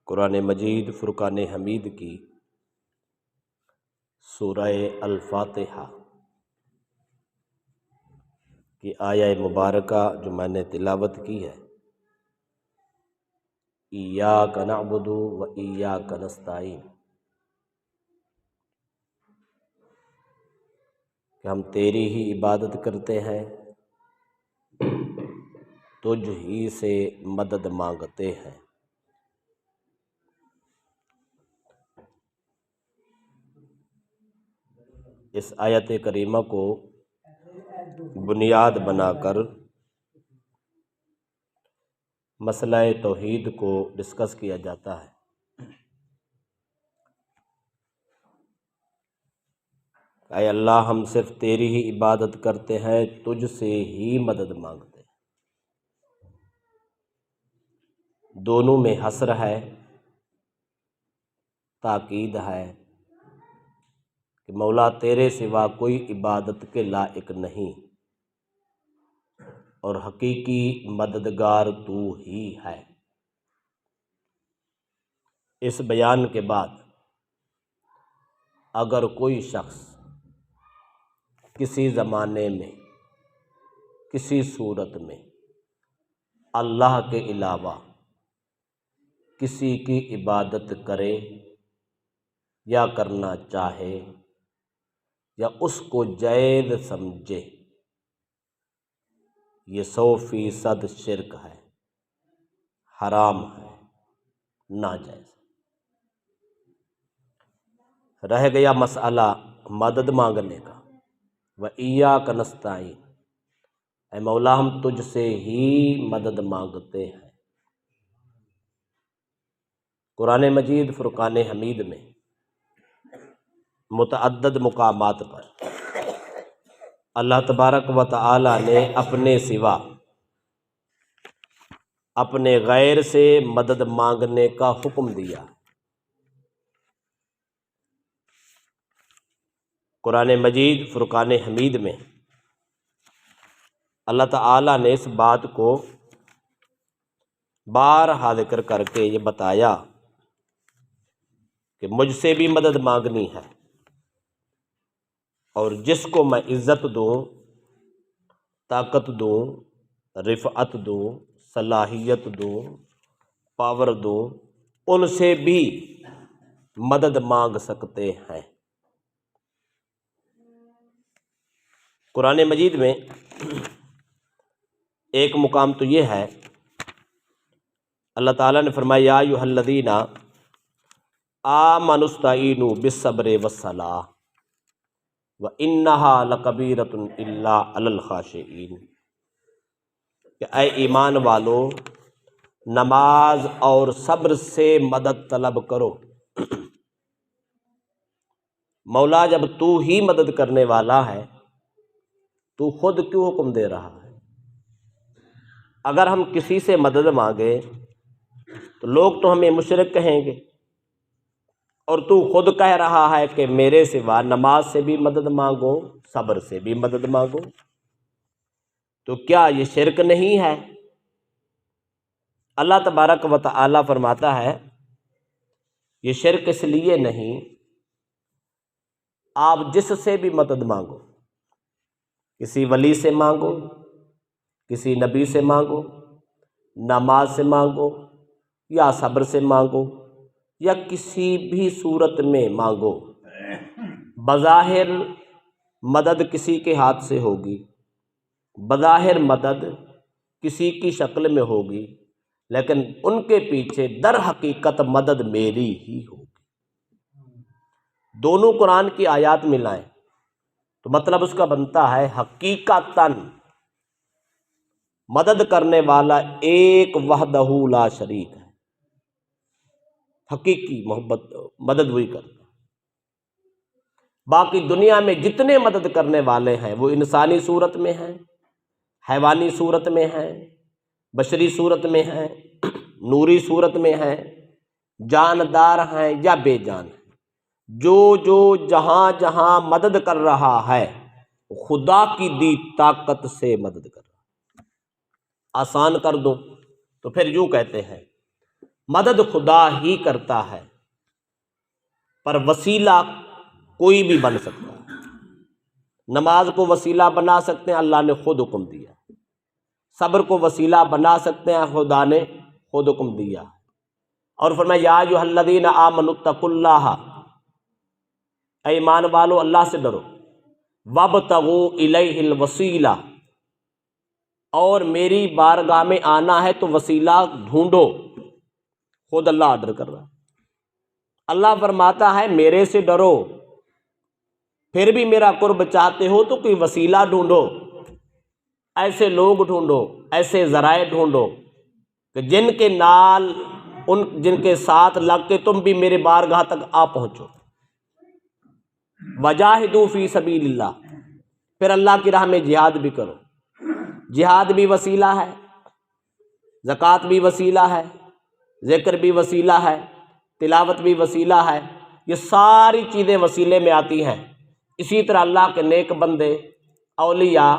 قرآن مجید فرقان حمید کی سورہ الفاتحہ کی آیہ مبارکہ جو میں نے تلاوت کی ہے، ایاک نعبد و ایاک نستعین، کہ ہم تیری ہی عبادت کرتے ہیں، تجھ ہی سے مدد مانگتے ہیں۔ اس آیت کریمہ کو بنیاد بنا کر مسئلہ توحید کو ڈسکس کیا جاتا ہے۔ اے اللہ، ہم صرف تیری ہی عبادت کرتے ہیں، تجھ سے ہی مدد مانگتے ہیں۔ دونوں میں حصر ہے، تاکید ہے کہ مولا تیرے سوا کوئی عبادت کے لائق نہیں، اور حقیقی مددگار تو ہی ہے۔ اس بیان کے بعد اگر کوئی شخص کسی زمانے میں کسی صورت میں اللہ کے علاوہ کسی کی عبادت کرے یا کرنا چاہے یا اس کو جائز سمجھے، یہ 100% شرک ہے، حرام ہے، ناجائز۔ رہ گیا مسئلہ مدد مانگنے کا، وَإِيَّاكَ نَسْتَعِينُ، اے مولا ہم تجھ سے ہی مدد مانگتے ہیں۔ قرآن مجید فرقان حمید میں متعدد مقامات پر اللہ تبارک و تعالی نے اپنے سوا اپنے غیر سے مدد مانگنے کا حکم دیا۔ قرآن مجید فرقان حمید میں اللہ تعالی نے اس بات کو بارہا ذکر کر کے یہ بتایا کہ مجھ سے بھی مدد مانگنی ہے، اور جس کو میں عزت دوں، طاقت دوں، رفعت دوں، صلاحیت دوں، پاور دوں، ان سے بھی مدد مانگ سکتے ہیں۔ قرآن مجید میں ایک مقام تو یہ ہے، اللہ تعالیٰ نے فرمایا یا ایھا الذین آمنوا استعینوا بالصبر والصلاۃ وَإِنَّهَا لَكَبِیرَةٌ إِلَّا عَلَى الْخَاشِعِینَ، کہ اے ایمان والو، نماز اور صبر سے مدد طلب کرو۔ مولا جب تو ہی مدد کرنے والا ہے تو خود کیوں حکم دے رہا ہے؟ اگر ہم کسی سے مدد مانگے تو لوگ تو ہمیں مشرک کہیں گے، اور تو خود کہہ رہا ہے کہ میرے سوا نماز سے بھی مدد مانگو، صبر سے بھی مدد مانگو، تو کیا یہ شرک نہیں ہے؟ اللہ تبارک و تعالی فرماتا ہے یہ شرک اس لیے نہیں، آپ جس سے بھی مدد مانگو، کسی ولی سے مانگو، کسی نبی سے مانگو، نماز سے مانگو یا صبر سے مانگو یا کسی بھی صورت میں مانگو، بظاہر مدد کسی کے ہاتھ سے ہوگی، بظاہر مدد کسی کی شکل میں ہوگی، لیکن ان کے پیچھے در حقیقت مدد میری ہی ہوگی۔ دونوں قرآن کی آیات ملائیں تو مطلب اس کا بنتا ہے حقیقتاً مدد کرنے والا ایک وحدہ لا شریک ہے، حقیقی محبت مدد وہی کرتا۔ باقی دنیا میں جتنے مدد کرنے والے ہیں وہ انسانی صورت میں ہیں، حیوانی صورت میں ہیں، بشری صورت میں ہیں، نوری صورت میں ہیں، جاندار ہیں یا بے جان ہیں، جو جہاں جہاں مدد کر رہا ہے خدا کی دی طاقت سے مدد کر رہا ہے۔ آسان کر دوں تو پھر یوں کہتے ہیں مدد خدا ہی کرتا ہے، پر وسیلہ کوئی بھی بن سکتا ہے۔ نماز کو وسیلہ بنا سکتے ہیں، اللہ نے خود حکم دیا۔ صبر کو وسیلہ بنا سکتے ہیں، خدا نے خود حکم دیا۔ اور فرمایا یا ایھا الذین آمنوا اتقوا اللہ، اے ایمان والو اللہ سے ڈرو، وابتغوا الیہ الوسیلہ، اور میری بارگاہ میں آنا ہے تو وسیلہ ڈھونڈو۔ خود اللہ آرڈر کر رہا ہے، اللہ فرماتا ہے میرے سے ڈرو، پھر بھی میرا قرب چاہتے ہو تو کوئی وسیلہ ڈھونڈو، ایسے لوگ ڈھونڈو، ایسے ذرائع ڈھونڈو کہ جن کے نال، جن کے ساتھ لگ کے تم بھی میرے بارگاہ تک آ پہنچو۔ وجاہدوا فی سبیل اللہ، پھر اللہ کی راہ میں جہاد بھی کرو۔ جہاد بھی وسیلہ ہے، زکوٰۃ بھی وسیلہ ہے، ذکر بھی وسیلہ ہے، تلاوت بھی وسیلہ ہے، یہ ساری چیزیں وسیلے میں آتی ہیں۔ اسی طرح اللہ کے نیک بندے، اولیاء،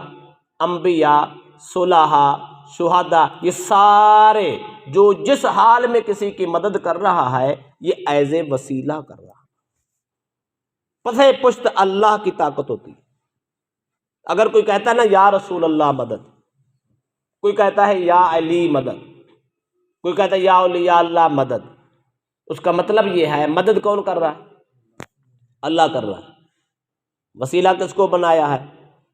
انبیاء، صلحاء، شہداء، یہ سارے جو جس حال میں کسی کی مدد کر رہا ہے یہ ایز اے وسیلہ کر رہا ہے۔ پسے پشت اللہ کی طاقت ہوتی ہے۔ اگر کوئی کہتا ہے نا یا رسول اللہ مدد، کوئی کہتا ہے یا علی مدد، کوئی کہتا ہے یا اولیاء اللہ مدد، اس کا مطلب یہ ہے مدد کون کر رہا ہے؟ اللہ کر رہا ہے۔ وسیلہ کس کو بنایا ہے؟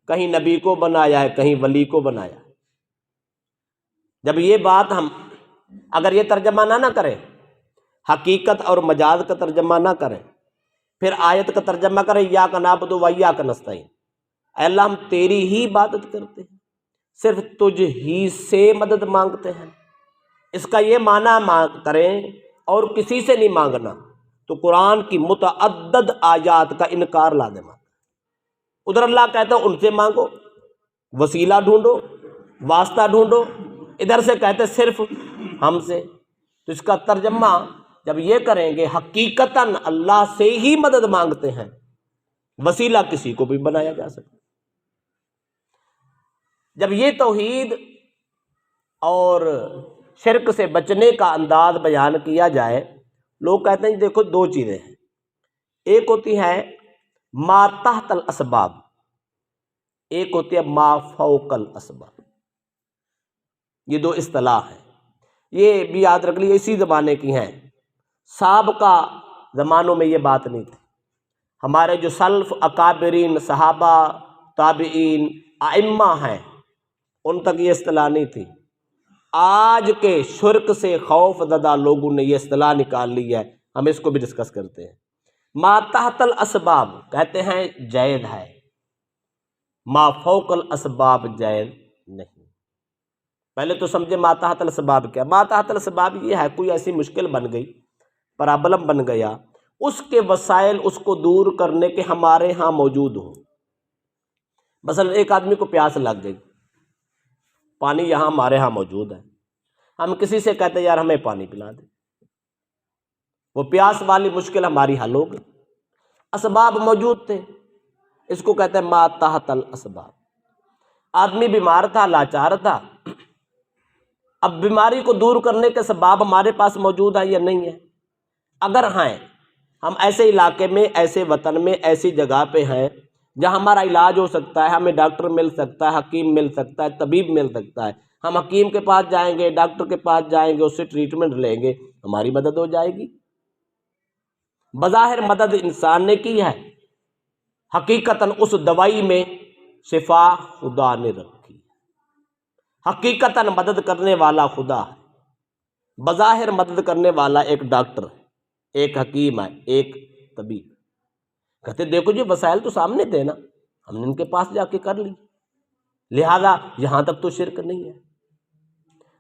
کہیں نبی کو بنایا ہے، کہیں ولی کو بنایا ہے۔ جب یہ بات ہم اگر یہ ترجمہ نہ کریں، حقیقت اور مجاز کا ترجمہ نہ کریں، پھر آیت کا ترجمہ کریں ایاک نعبد و ایاک نستعین، اے اللہ ہم تیری ہی عبادت کرتے ہیں، صرف تجھ ہی سے مدد مانگتے ہیں، اس کا یہ معنی کریں اور کسی سے نہیں مانگنا، تو قرآن کی متعدد آیات کا انکار لازم ہے۔ ادھر اللہ کہتا ہے ان سے مانگو، وسیلہ ڈھونڈو، واسطہ ڈھونڈو، ادھر سے کہتے صرف ہم سے۔ تو اس کا ترجمہ جب یہ کریں گے حقیقتاً اللہ سے ہی مدد مانگتے ہیں، وسیلہ کسی کو بھی بنایا جا سکتا۔ جب یہ توحید اور شرک سے بچنے کا انداز بیان کیا جائے، لوگ کہتے ہیں دیکھو دو چیزیں ہیں، ایک ہوتی ہے ما تحت الاسباب، ایک ہوتی ہے ما فوق الاسباب۔ یہ دو اصطلاح ہیں، یہ بھی یاد رکھ لیے اسی زمانے کی ہیں، سابقہ زمانوں میں یہ بات نہیں تھی۔ ہمارے جو سلف اکابرین، صحابہ، تابعین، ائمہ ہیں، ان تک یہ اصطلاح نہیں تھی۔ آج کے شرک سے خوف زدہ لوگوں نے یہ اصطلاح نکال لی ہے، ہم اس کو بھی ڈسکس کرتے ہیں۔ ما تحت الاسباب کہتے ہیں جائز ہے، ما فوق الاسباب جائز نہیں۔ پہلے تو سمجھے ما تحت الاسباب کیا؟ ما تحت الاسباب یہ ہے کوئی ایسی مشکل بن گئی، پرابلم بن گیا، اس کے وسائل اس کو دور کرنے کے ہمارے ہاں موجود ہوں۔ مثلا ایک آدمی کو پیاس لگ گئی، پانی یہاں ہمارے ہاں موجود ہے، ہم کسی سے کہتے ہیں یار ہمیں پانی پلا دے، وہ پیاس والی مشکل ہماری حل ہو گئی، اسباب موجود تھے، اس کو کہتے ہیں ما تحت الاسباب۔ آدمی بیمار تھا، لاچار تھا، اب بیماری کو دور کرنے کے اسباب ہمارے پاس موجود ہیں یا نہیں ہیں؟ اگر ہیں، ہم ایسے علاقے میں، ایسے وطن میں، ایسی جگہ پہ ہیں جہاں ہمارا علاج ہو سکتا ہے، ہمیں ڈاکٹر مل سکتا ہے، حکیم مل سکتا ہے، طبیب مل سکتا ہے، ہم حکیم کے پاس جائیں گے، ڈاکٹر کے پاس جائیں گے، اس سے ٹریٹمنٹ لیں گے، ہماری مدد ہو جائے گی۔ بظاہر مدد انسان نے کی ہے، حقیقتاً اس دوائی میں شفا خدا نے رکھی، حقیقتاً مدد کرنے والا خدا ہے۔ بظاہر مدد کرنے والا ایک ڈاکٹر ہے، ایک حکیم ہے، ایک طبیب۔ کہتے دیکھو جی وسائل تو سامنے تھے نا، ہم نے ان کے پاس جا کے کر لی، لہذا یہاں تک تو شرک نہیں ہے۔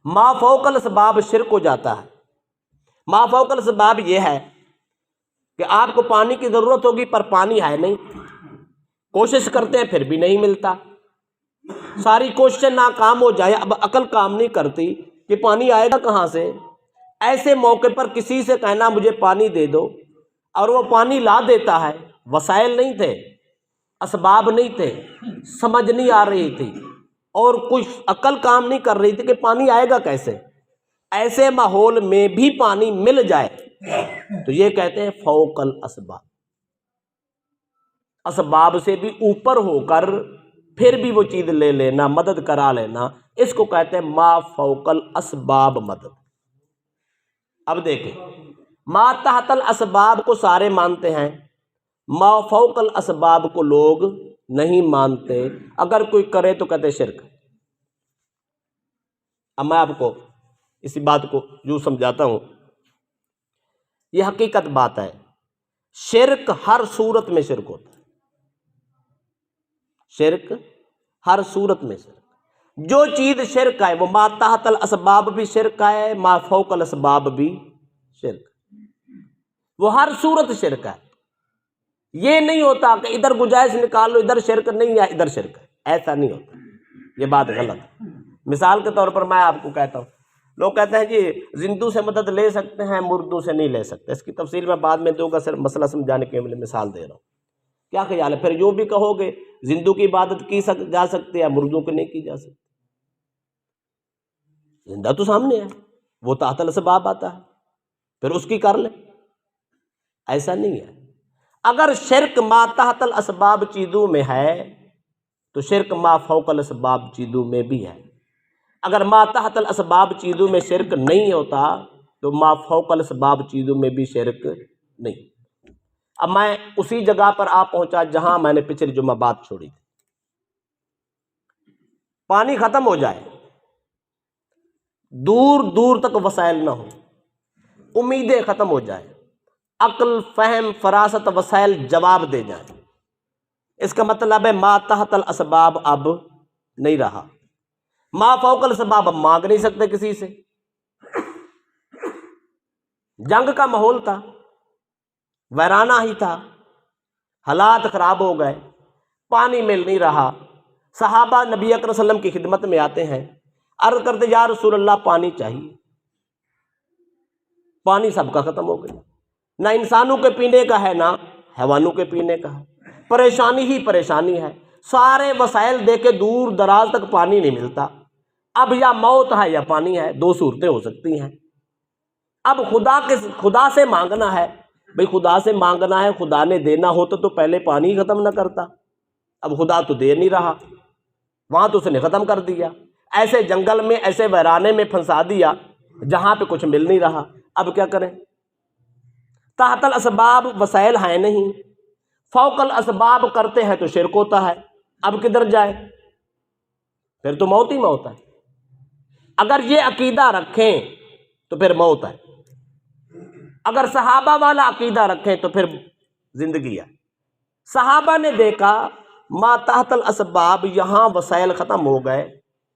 ما فوق الاسباب شرک ہو جاتا ہے۔ ما فوق الاسباب یہ ہے کہ آپ کو پانی کی ضرورت ہوگی پر پانی ہے نہیں، کوشش کرتے ہیں پھر بھی نہیں ملتا، ساری کوششیں ناکام ہو جائے، اب عقل کام نہیں کرتی کہ پانی آئے گا کہاں سے۔ ایسے موقع پر کسی سے کہنا مجھے پانی دے دو، اور وہ پانی لا دیتا ہے۔ وسائل نہیں تھے، اسباب نہیں تھے، سمجھ نہیں آ رہی تھی، اور کچھ عقل کام نہیں کر رہی تھی کہ پانی آئے گا کیسے۔ ایسے ماحول میں بھی پانی مل جائے تو یہ کہتے ہیں فوق الاسباب، اسباب سے بھی اوپر ہو کر پھر بھی وہ چیز لے لینا، مدد کرا لینا، اس کو کہتے ہیں ما فوق الاسباب مدد۔ اب دیکھیں، ما تحت الاسباب کو سارے مانتے ہیں، ما فوق الاسباب کو لوگ نہیں مانتے، اگر کوئی کرے تو کہتے شرک۔ اب میں آپ کو اسی بات کو یوں سمجھاتا ہوں، یہ حقیقت بات ہے، شرک ہر صورت میں شرک ہوتا ہے، شرک ہر صورت میں شرک، جو چیز شرک ہے وہ ما تحت الاسباب بھی شرک ہے، ما فوق الاسباب بھی شرک، وہ ہر صورت شرک ہے۔ یہ نہیں ہوتا کہ ادھر گنجائش نکال لو، ادھر شرک نہیں ہے ادھر شرک ہے، ایسا نہیں ہوتا، یہ بات غلط ہے۔ مثال کے طور پر میں آپ کو کہتا ہوں، لوگ کہتے ہیں جی زندوں سے مدد لے سکتے ہیں، مردوں سے نہیں لے سکتے، اس کی تفصیل میں بعد میں دوں گا، صرف مسئلہ سمجھانے کے لیے مثال دے رہا ہوں۔ کیا خیال ہے؟ پھر یوں بھی کہو گے زندوں کی عبادت کی جا سکتی ہے، مردوں کی نہیں کی جا سکتی، زندہ تو سامنے ہے، وہ تحت الاسباب آتا ہے، پھر اس کی کر لیں، ایسا نہیں ہے۔ اگر شرک ما تحت الاسباب چیزوں میں ہے تو شرک ما فوق الاسباب چیزوں میں بھی ہے، اگر ما تحت الاسباب چیزوں میں شرک نہیں ہوتا تو ما فوق الاسباب چیزوں میں بھی شرک نہیں۔ اب میں اسی جگہ پر آ پہنچا جہاں میں نے پچھلی جمعہ بات چھوڑی تھی، پانی ختم ہو جائے، دور دور تک وسائل نہ ہو، امیدیں ختم ہو جائیں، عقل، فہم، فراست، وسائل جواب دے جائیں، اس کا مطلب ہے ما تحت الاسباب اب نہیں رہا، ما فوق الاسباب اب مانگ نہیں سکتے کسی سے۔ جنگ کا ماحول تھا، ویرانہ ہی تھا، حالات خراب ہو گئے، پانی مل نہیں رہا، صحابہ نبی اکرم صلی اللہ علیہ وسلم کی خدمت میں آتے ہیں، عرض کرتے یا رسول اللہ پانی چاہیے، پانی سب کا ختم ہو گیا، نہ انسانوں کے پینے کا ہے نہ حیوانوں کے پینے کا ہے، پریشانی ہی پریشانی ہے، سارے وسائل دے کے دور دراز تک پانی نہیں ملتا، اب یا موت ہے یا پانی ہے، دو صورتیں ہو سکتی ہیں۔ اب خدا سے مانگنا ہے، بھئی خدا سے مانگنا ہے، خدا نے دینا ہوتا تو پہلے پانی ختم نہ کرتا، اب خدا تو دے نہیں رہا، وہاں تو اس نے ختم کر دیا، ایسے جنگل میں ایسے ویرانے میں پھنسا دیا جہاں پہ کچھ مل نہیں رہا، اب کیا کریں؟ تحت الاسباب وسائل ہیں نہیں، فوق الاسباب کرتے ہیں تو شرک ہوتا ہے، اب کدھر جائے؟ پھر تو موت ہی موت ہے، اگر یہ عقیدہ رکھیں تو پھر موت ہے، اگر صحابہ والا عقیدہ رکھیں تو پھر زندگی ہے۔ صحابہ نے دیکھا ما تحت الاسباب، یہاں وسائل ختم ہو گئے،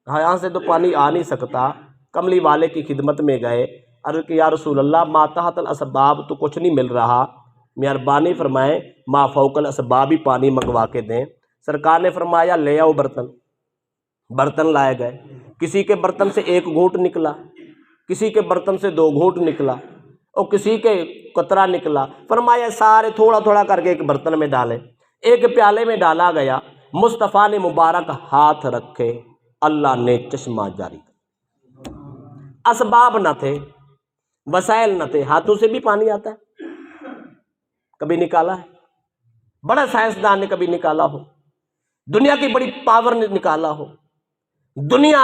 یہاں سے تو پانی آ نہیں سکتا، کملی والے کی خدمت میں گئے، عرض کہ یا رسول اللہ ما تحت الاسباب تو کچھ نہیں مل رہا، مہربانی فرمائیں ما فوق الاسباب ہی پانی منگوا کے دیں۔ سرکار نے فرمایا لے آؤ برتن لائے گئے، کسی کے برتن سے ایک گھونٹ نکلا، کسی کے برتن سے دو گھونٹ نکلا، اور کسی کے قطرہ نکلا، فرمایا سارے تھوڑا تھوڑا کر کے ایک برتن میں ڈالے، ایک پیالے میں ڈالا گیا، مصطفیٰ نے مبارک ہاتھ رکھے، اللہ نے چشمہ جاری کر، اسباب نہ تھے، وسائل نہ تھے، ہاتھوں سے بھی پانی آتا ہے، کبھی نکالا ہے؟ بڑا سائنسدان نے کبھی نکالا ہو؟ دنیا کی بڑی پاور نے نکالا ہو؟ دنیا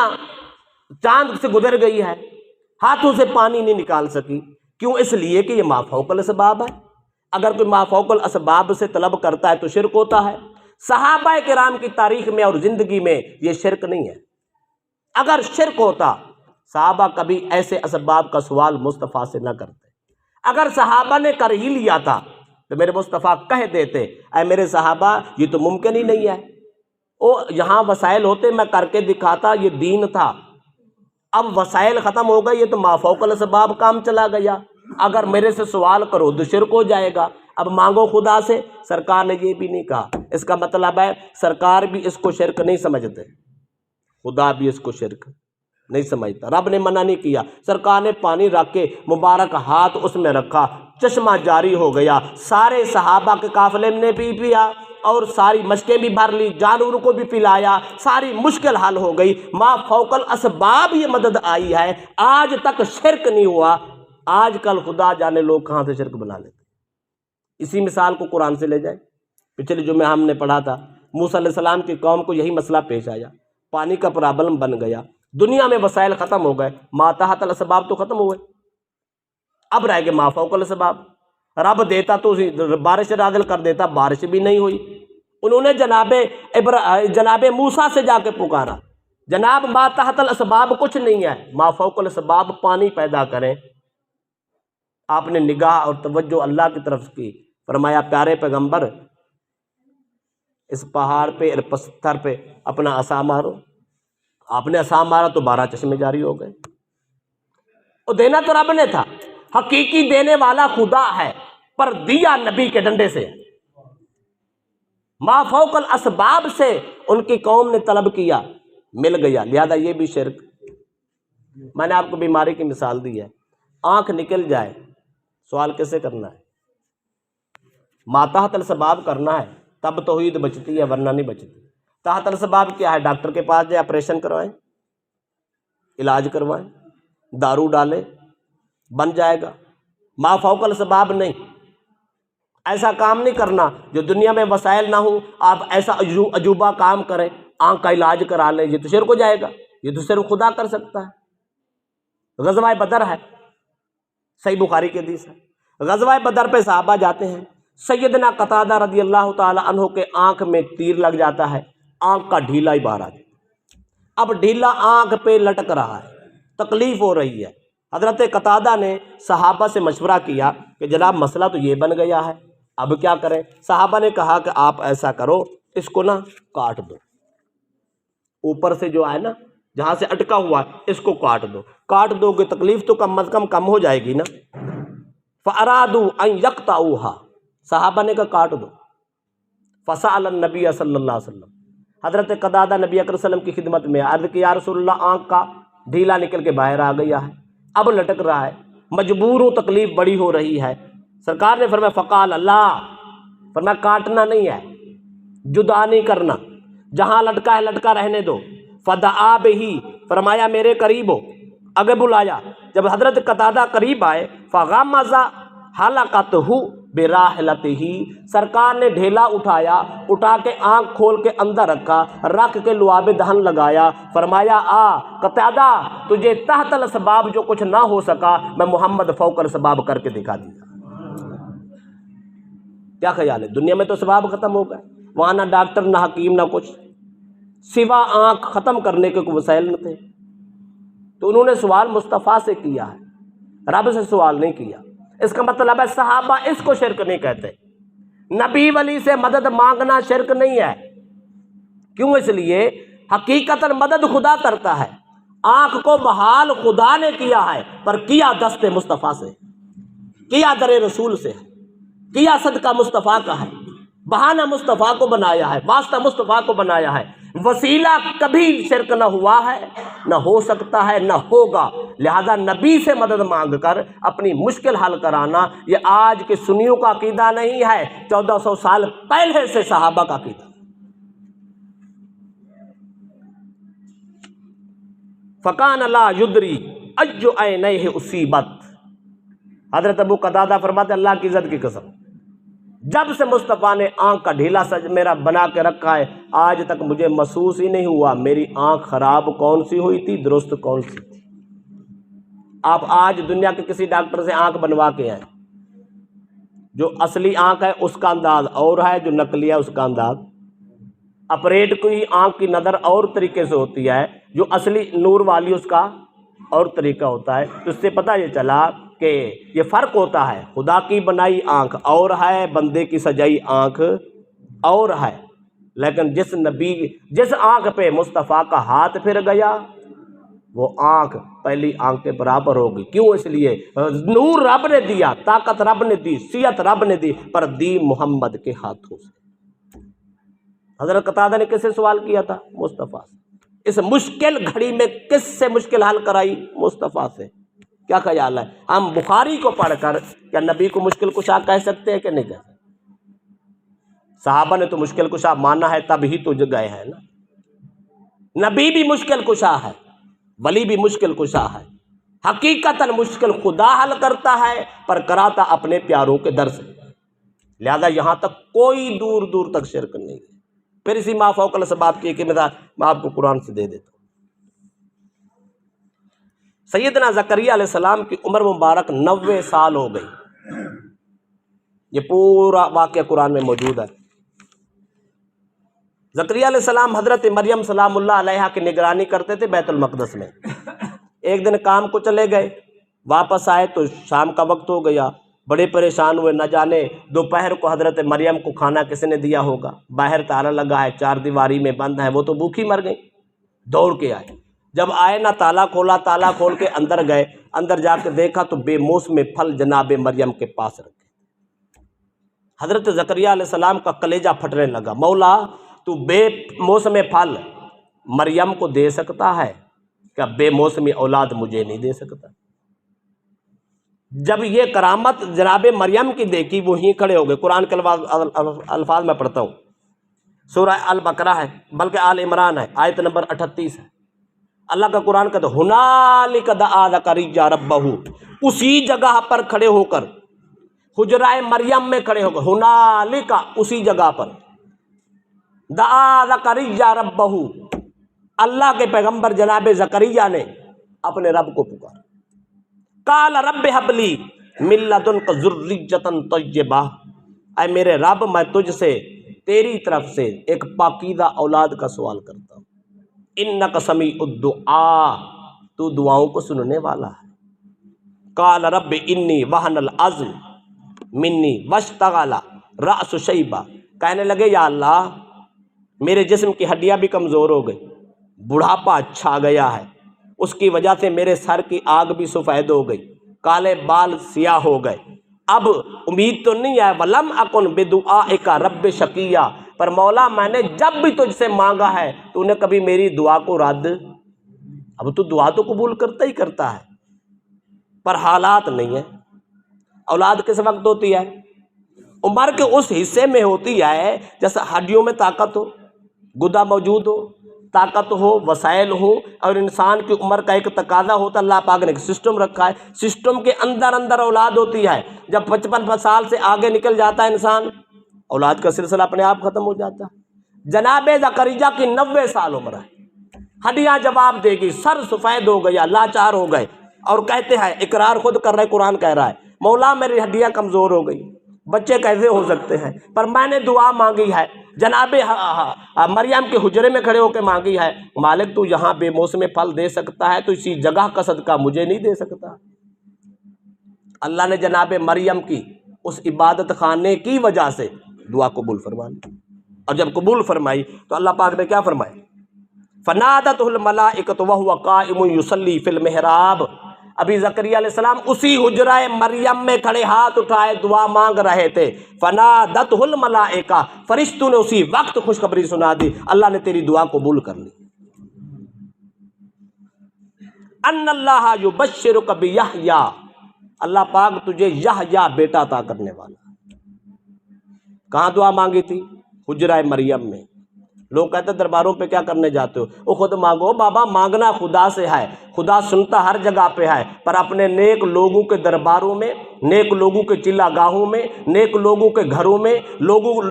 چاند سے گزر گئی ہے، ہاتھوں سے پانی نہیں نکال سکی، کیوں؟ اس لیے کہ یہ ما فوق الاسباب ہے، اگر کوئی ما فوق الاسباب سے طلب کرتا ہے تو شرک ہوتا ہے۔ صحابہ کرام کی تاریخ میں اور زندگی میں یہ شرک نہیں ہے، اگر شرک ہوتا صحابہ کبھی ایسے اسباب کا سوال مصطفیٰ سے نہ کرتے، اگر صحابہ نے کر ہی لیا تھا تو میرے مصطفیٰ کہہ دیتے اے میرے صحابہ یہ تو ممکن ہی نہیں ہے، یہاں وسائل ہوتے میں کر کے دکھاتا، یہ دین تھا، اب وسائل ختم ہو گئے، یہ تو ما فوق الاسباب کام چلا گیا، اگر میرے سے سوال کرو تو شرک ہو جائے گا، اب مانگو خدا سے۔ سرکار نے یہ بھی نہیں کہا، اس کا مطلب ہے سرکار بھی اس کو شرک نہیں سمجھتے، خدا بھی اس کو شرک نہیں سمجھتا، رب نے منع نہیں کیا، سرکار نے پانی رکھ کے مبارک ہاتھ اس میں رکھا، چشمہ جاری ہو گیا، سارے صحابہ کے قافلے نے پی پیا، اور ساری مشقیں بھی بھر لی، جانوروں کو بھی پلایا، ساری مشکل حل ہو گئی، ما فوق الاسباب یہ مدد آئی ہے، آج تک شرک نہیں ہوا۔ آج کل خدا جانے لوگ کہاں سے شرک بنا لیتے۔ اسی مثال کو قرآن سے لے جائیں، پچھلے جمعے ہم نے پڑھا تھا، موسیٰ علیہ السلام کی قوم کو یہی مسئلہ پیش آیا، پانی کا پرابلم بن گیا، دنیا میں وسائل ختم ہو گئے، ما تحت الاسباب تو ختم ہوئے، اب رہ گئے ما فوق الاسباب۔ رب دیتا تو بارش نازل کر دیتا، بارش بھی نہیں ہوئی۔ انہوں نے جناب موسیٰ سے جا کے پکارا، جناب ما تحت الاسباب کچھ نہیں ہے، ما فوق الاسباب پانی پیدا کریں۔ آپ نے نگاہ اور توجہ اللہ کی طرف کی، فرمایا پیارے پیغمبر اس پہاڑ پہ پتھر پہ اپنا عصا مارو۔ آپ نے عصا مارا تو 12 چشمے جاری ہو گئے۔ اور دینا تو رب نے تھا، حقیقی دینے والا خدا ہے، پر دیا نبی کے ڈنڈے سے۔ ما فوق الاسباب سے ان کی قوم نے طلب کیا، مل گیا، لہذا یہ بھی شرک۔ میں نے آپ کو بیماری کی مثال دی ہے، آنکھ نکل جائے سوال کیسے کرنا ہے؟ ما تحت الاسباب کرنا ہے، تب توحید بچتی ہے، ورنہ نہیں بچتی۔ تحت الاسباب کیا ہے؟ ڈاکٹر کے پاس جائیں، آپریشن کروائیں، علاج کروائیں، دارو ڈالیں، بن جائے گا۔ ما فوق الاسباب نہیں، ایسا کام نہیں کرنا جو دنیا میں وسائل نہ ہوں، آپ ایسا عجوبہ کام کریں، آنکھ کا علاج کرا لیں، یہ تو شرک ہو جائے گا، یہ تو صرف خدا کر سکتا ہے۔ غزوہ بدر ہے، صحیح بخاری کی حدیث ہے، غزوہ بدر پہ صحابہ جاتے ہیں، سیدنا قتادہ رضی اللہ تعالی عنہ کے آنکھ میں تیر لگ جاتا ہے، آنکھ کا ڈھیلا ہی باہر آ جاتا، اب ڈھیلا آنکھ پہ لٹک رہا ہے، تکلیف ہو رہی ہے۔ حضرت قتادہ نے صحابہ سے مشورہ کیا کہ جناب مسئلہ تو یہ بن گیا ہے، اب کیا کریں؟ صحابہ نے کہا کہ آپ ایسا کرو، اس کو نا کاٹ دو، اوپر سے جو ہے نا جہاں سے اٹکا ہوا ہے اس کو کاٹ دو گے تکلیف تو کم از کم ہو جائے گی نا۔ فَأَرَادُوا أَن يَقْطَعُوهَا، صحابہ نے کہا کاٹ دو۔ فَسَأَلَ النَّبِيَّ صلی اللہ علیہ وسلم، حضرت قتادہ نبی اکرم صلی اللہ علیہ وسلم کی خدمت میں عرض کی، یا رسول اللہ آنکھ کا ڈھیلا نکل کے باہر آ گیا ہے، اب لٹک رہا ہے، مجبور ہوں، تکلیف بڑی ہو رہی ہے۔ سرکار نے فرمایا فقال اللہ، فرمایا کاٹنا نہیں ہے، جدا نہیں کرنا، جہاں لٹکا ہے لٹکا رہنے دو۔ فدعا بہ، فرمایا میرے قریب ہو، آگے بلایا۔ جب حضرت قتادہ قریب آئے، فغمز حلقتہ براحلتہ، سرکار نے ڈھیلا اٹھا کے آنکھ کھول کے اندر رکھ کے لعاب دہن لگایا، فرمایا آ قتادہ، تجھے تحت الاسباب جو کچھ نہ ہو سکا میں محمد فوق الاسباب کر کے دکھا دیا۔ کیا خیال ہے؟ دنیا میں تو اسباب ختم ہو گئے، وہاں نہ ڈاکٹر نہ حکیم نہ کچھ، سوا آنکھ ختم کرنے کے کوئی وسائل نہ تھے، تو انہوں نے سوال مصطفیٰ سے کیا ہے، رب سے سوال نہیں کیا۔ اس کا مطلب ہے صحابہ اس کو شرک نہیں کہتے، نبی ولی سے مدد مانگنا شرک نہیں ہے۔ کیوں؟ اس لیے حقیقتاً مدد خدا کرتا ہے، آنکھ کو بحال خدا نے کیا ہے، پر کیا دست مصطفیٰ سے، کیا در رسول سے، کیا صدقہ مصطفیٰ کا ہے، بہانہ مصطفیٰ کو بنایا ہے، واسطہ مصطفیٰ کو بنایا ہے، وسیلہ کبھی شرک نہ ہوا ہے، نہ ہو سکتا ہے، نہ ہوگا۔ لہذا نبی سے مدد مانگ کر اپنی مشکل حل کرانا یہ آج کے سنیوں کا عقیدہ نہیں ہے، 1400 سال پہلے سے صحابہ کا عقیدہ۔ فَكَانَ لَا يُدْرِي أَيُّ عَيْنَيْهِ أُصِيبَتْ، حضرت ابو قتادہ فرماتے اللہ کی عزت کی قسم، جب سے مصطفیٰ نے آنکھ کا ڈھیلا سج میرا بنا کے رکھا ہے، آج تک مجھے محسوس ہی نہیں ہوا میری آنکھ خراب کون سی ہوئی تھی، درست کون سی تھی۔ آپ آج دنیا کے کسی ڈاکٹر سے آنکھ بنوا کے آئیں، جو اصلی آنکھ ہے اس کا انداز اور ہے، جو نقلی ہے اس کا انداز، اپریٹ کی آنکھ کی نظر اور طریقے سے ہوتی ہے، جو اصلی نور والی اس کا اور طریقہ ہوتا ہے۔ تو اس سے پتہ یہ چلا کہ یہ فرق ہوتا ہے، خدا کی بنائی آنکھ اور ہے، بندے کی سجائی آنکھ اور ہے۔ لیکن جس آنکھ پہ مصطفیٰ کا ہاتھ پھر گیا وہ آنکھ پہلی آنکھ کے برابر ہوگی۔ کیوں؟ اس لیے نور رب نے دیا، طاقت رب نے دی، صحت رب نے دی، پر دی محمد کے ہاتھوں سے۔ حضرت قتادہ نے کس سے سوال کیا تھا؟ مصطفیٰ سے۔ اس مشکل گھڑی میں کس سے مشکل حل کرائی؟ مصطفیٰ سے۔ کیا خیال ہے؟ ہم بخاری کو پڑھ کر کیا نبی کو مشکل کشا کہہ سکتے ہیں کہ نہیں کہہ سکتے؟ صحابہ نے تو مشکل کشا مانا ہے تب ہی تو گئے ہیں نا. نبی بھی مشکل کشا ہے، ولی بھی مشکل کشا ہے. حقیقتاً مشکل خدا حل کرتا ہے پر کراتا اپنے پیاروں کے در سے. لہذا یہاں تک کوئی دور دور تک شرک نہیں ہے. پھر اسی ما فوق الاسباب کی مثال میں آپ کو قرآن سے دے دیتا ہوں. سیدنا زکریا علیہ السلام کی عمر مبارک 90 سال ہو گئی. یہ پورا واقعہ قرآن میں موجود ہے. زکریا علیہ السلام حضرت مریم سلام اللہ علیہا کی نگرانی کرتے تھے بیت المقدس میں. ایک دن کام کو چلے گئے، واپس آئے تو شام کا وقت ہو گیا. بڑے پریشان ہوئے، نہ جانے دوپہر کو حضرت مریم کو کھانا کس نے دیا ہوگا. باہر تالا لگا ہے، چار دیواری میں بند ہے، وہ تو بھوکی مر گئی. دوڑ کے آئے، جب آئے نہ تالا کھولا، تالا کھول کے اندر گئے. اندر جا کے دیکھا تو بے موسم پھل جناب مریم کے پاس رکھے. حضرت زکریا علیہ السلام کا کلیجہ پھٹنے لگا. مولا تو بے موسم پھل مریم کو دے سکتا ہے کیا بے موسمی اولاد مجھے نہیں دے سکتا؟ جب یہ کرامت جناب مریم کی دیکھی وہیں کھڑے ہو گئے. قرآن کے الفاظ میں پڑھتا ہوں، سورہ البقرہ ہے بلکہ آل عمران ہے، آیت نمبر 38 ہے. اللہ کا قرآن کہتا ہے ہنالک دعا زکریا ربہ، اسی جگہ پر کھڑے ہو کر، حجرہ مریم میں کھڑے ہو کر، ہنالک اسی جگہ پر، دعا زکریا ربہ، اللہ کے پیغمبر جناب زکریا نے اپنے رب کو پکارا. قال رب حب لی من لدنک ذریۃ طیبہ، اے میرے رب میں تجھ سے تیری طرف سے ایک پاکیزہ اولاد کا سوال کرتا ہوں. انک سمیع الدعاء، تو دعاؤں کو سننے والا ہے. قال رب انی وہن العظم منی واشتعل الرأس شیبہ، کہنے لگے یا اللہ میرے جسم کی ہڈیاں بھی کمزور ہو گئی، بڑھاپا چھا گیا ہے، اس کی وجہ سے میرے سر کی آگ بھی سفید ہو گئی، کالے بال سیاہ ہو گئے، اب امید تو نہیں ہے. ولم اکن بدعائک رب شقیہ، پر مولا میں نے جب بھی تجھ سے مانگا ہے تو نے کبھی میری دعا کو رد، اب تو دعا تو قبول کرتا ہی کرتا ہے پر حالات نہیں ہے. اولاد کس وقت ہوتی ہے؟ عمر کے اس حصے میں ہوتی ہے جیسا ہڈیوں میں طاقت ہو، گدا موجود ہو، طاقت ہو، وسائل ہو، اور انسان کی عمر کا ایک تقاضا ہوتا ہے. اللہ پاک نے ایک سسٹم رکھا ہے، سسٹم کے اندر اندر اولاد ہوتی ہے. جب 55 سال سے آگے نکل جاتا ہے انسان، اولاد کا سلسلہ اپنے آپ ختم ہو جاتا ہے. جناب زکریا کی 90 سال عمر ہے، ہڈیاں جواب دے گی، سر سفید ہو گیا، لاچار ہو گئے، اور کہتے ہیں اقرار خود کر رہے، قرآن کہہ رہا ہے مولا میری ہڈیاں کمزور ہو گئی، بچے کیسے ہو سکتے ہیں، پر میں نے دعا مانگی ہے، جناب مریم کے حجرے میں کھڑے ہو کے مانگی ہے، مالک تو یہاں بے موسم پھل دے سکتا ہے تو اسی جگہ کا صدقہ مجھے نہیں دے سکتا؟ اللہ نے جناب مریم کی اس عبادت خانے کی وجہ سے دعا قبول فرما لی، اور جب قبول فرمائی تو اللہ پاک نے کیا فرمایا؟ فنادتہ الملائکۃ وہو قائم یصلی فی المحراب. ابھی زکریا علیہ السلام اسی حجرہ مریم میں کھڑے ہاتھ اٹھائے دعا مانگ رہے تھے. فنادتہ الملائکہ، فرشتوں نے اسی وقت خوشخبری سنا دی، اللہ نے تیری دعا قبول کر لی. ان اللہ یبشرک بیحییٰ، اللہ پاک تجھے یحییٰ بیٹا عطا کرنے والا. کہاں دعا مانگی تھی؟ حجرہ مریم میں. لوگ کہتے ہیں درباروں پہ کیا کرنے جاتے ہو؟ وہ خود مانگو. بابا مانگنا خدا سے ہے، خدا سنتا ہر جگہ پہ ہے، پر اپنے نیک لوگوں کے درباروں میں، نیک لوگوں کے چلا گاہوں میں، نیک لوگوں کے گھروں میں،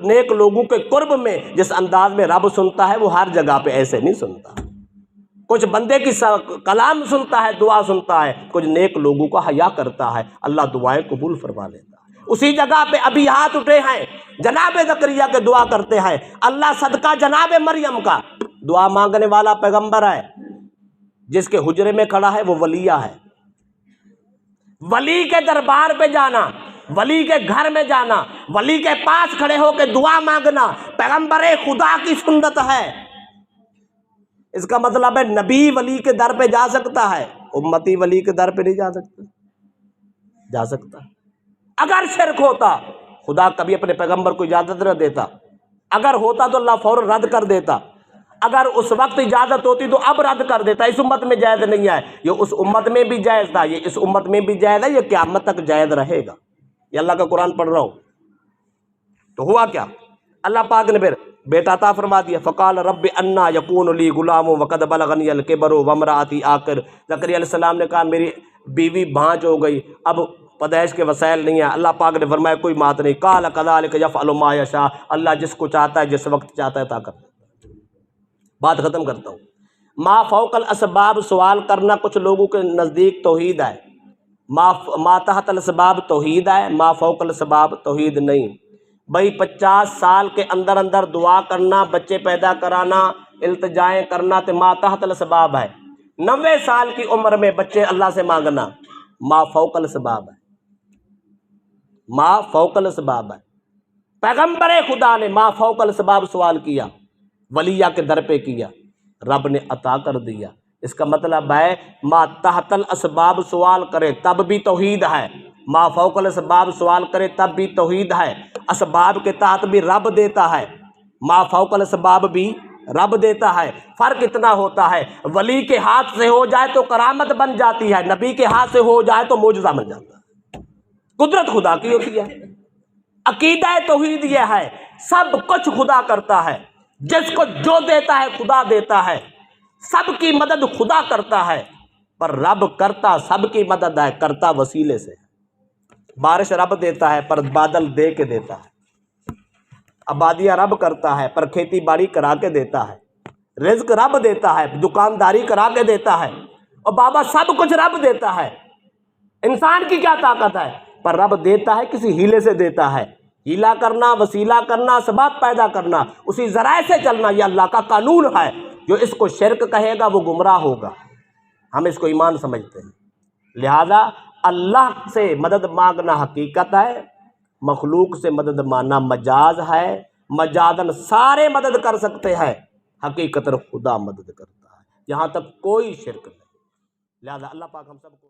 نیک لوگوں کے قرب میں جس انداز میں رب سنتا ہے وہ ہر جگہ پہ ایسے نہیں سنتا. کچھ بندے کی کلام سنتا ہے، دعا سنتا ہے، کچھ نیک لوگوں کا حیا کرتا ہے، اللہ دعائیں قبول فرما لیتا ہے. اسی جگہ پہ ابھی ہاتھ اٹھے ہیں، جناب زکریا کے دعا کرتے ہیں. اللہ صدقہ جناب مریم کا دعا مانگنے والا پیغمبر ہے، جس کے حجرے میں کھڑا ہے وہ ولیہ ہے. ولی کے دربار پہ جانا، ولی کے گھر میں جانا، ولی کے پاس کھڑے ہو کے دعا مانگنا پیغمبر خدا کی سنت ہے. اس کا مطلب ہے نبی ولی کے در پہ جا سکتا ہے، امتی ولی کے در پہ نہیں جا سکتا. جا سکتا اگر شرک ہوتا خدا کبھی اپنے پیغمبر کو اجازت نہ دیتا، اگر ہوتا تو اللہ فوراً رد کر دیتا، اگر اس وقت اجازت ہوتی تو اب رد کر دیتا. اس امت میں جائز نہیں ہے، یہ اس امت میں بھی جائز تھا، یہ اس امت میں بھی جائز ہے، یہ قیامت تک جائز رہے گا. یہ اللہ کا قرآن پڑھ رہا ہوں. تو ہوا کیا؟ اللہ پاک نے پھر بیٹا عطا فرما دیا. فقال رب انا یکون لی غلام وقد بلغنی الکبر وامرأتی عاقر. زکریا علیہ السلام نے کہا میری بیوی بھانج ہو گئی، اب پیدائش کے وسائل نہیں ہیں. اللہ پاک نے فرمایا کوئی بات نہیں. قال کذلک یفعل ما یشاء. اللہ جس کو چاہتا ہے جس وقت چاہتا ہے عطا کرتا ہے. بات ختم کرتا ہوں. ما فوق الاسباب سوال کرنا کچھ لوگوں کے نزدیک توحید ہے. ما تحت الاسباب توحید ہے، ما فوق الاسباب توحید نہیں. بھائی 50 سال کے اندر اندر دعا کرنا، بچے پیدا کرانا، التجائیں کرنا تو ما تحت الاسباب ہے. 90 سال کی عمر میں بچے اللہ سے مانگنا ما فوق الاسباب ہے، ما فوق الاسباب ہے. پیغمبر خدا نے ما فوق الاسباب سوال کیا، ولیہ کے در پہ کیا، رب نے عطا کر دیا. اس کا مطلب ہے ما تحت الاسباب سوال کرے تب بھی توحید ہے، ما فوق الاسباب سوال کرے تب بھی توحید ہے. اسباب کے تحت بھی رب دیتا ہے، ما فوق الاسباب بھی رب دیتا ہے. فرق اتنا ہوتا ہے ولی کے ہاتھ سے ہو جائے تو کرامت بن جاتی ہے، نبی کے ہاتھ سے ہو جائے تو معجزہ بن جاتا ہے. قدرت خدا کی ہوتی ہے. عقیدہ توحید یہ ہے سب کچھ خدا کرتا ہے، جس کو جو دیتا ہے خدا دیتا ہے، سب کی مدد خدا کرتا ہے، پر رب کرتا سب کی مدد ہے، کرتا وسیلے سے. بارش رب دیتا ہے پر بادل دے کے دیتا ہے، آبادیاں رب کرتا ہے پر کھیتی باڑی کرا کے دیتا ہے، رزق رب دیتا ہے، دکانداری کرا کے دیتا ہے. اور بابا سب کچھ رب دیتا ہے. انسان کی کیا طاقت ہے؟ پر رب دیتا ہے کسی ہیلے سے دیتا ہے. ہیلا کرنا، وسیلہ کرنا، اسباب پیدا کرنا، اسی ذرائع سے چلنا، یہ اللہ کا قانون ہے. جو اس کو شرک کہے گا وہ گمراہ ہوگا. ہم اس کو ایمان سمجھتے ہیں. لہذا اللہ سے مدد مانگنا حقیقت ہے، مخلوق سے مدد مانگنا مجاز ہے. مجازن سارے مدد کر سکتے ہیں، حقیقت خدا مدد کرتا ہے. یہاں تک کوئی شرک نہیں. لہذا اللہ پاک ہم سب کو